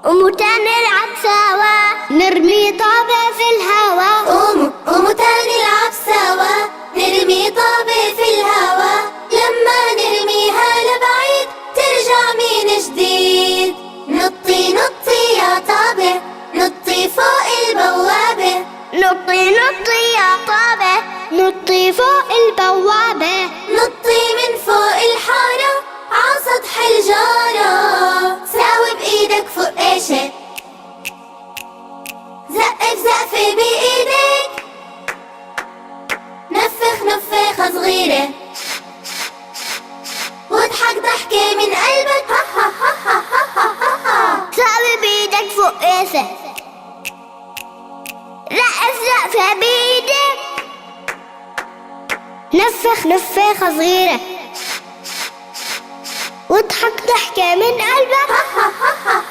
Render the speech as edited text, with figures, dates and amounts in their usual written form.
قوموا نلعب سوا، نرمي طابة في الهوا. قوموا نلعب سوا، نرمي طابة في الهوا. لما نرميها لبعيد ترجع من جديد. نطي نطي يا طابة، نطي فوق البوابة. نطي نطي يا طابة، نطي فوق البوابة. نطي من فوق الحارة عسطح الجارة. ساوي بإيدك فوق قاشة، زقف زقفة بإيدك. نفخ نفخة صغيرة، واضحك ضحكة من قلبك. ها ها ها ها ها ها ها. ساوي بإيدك فوق قاسة، رقص رقصة بإيدك. نفخ نفخة صغيرة، واضحك ضحكة من قلبك. ها ها ها ها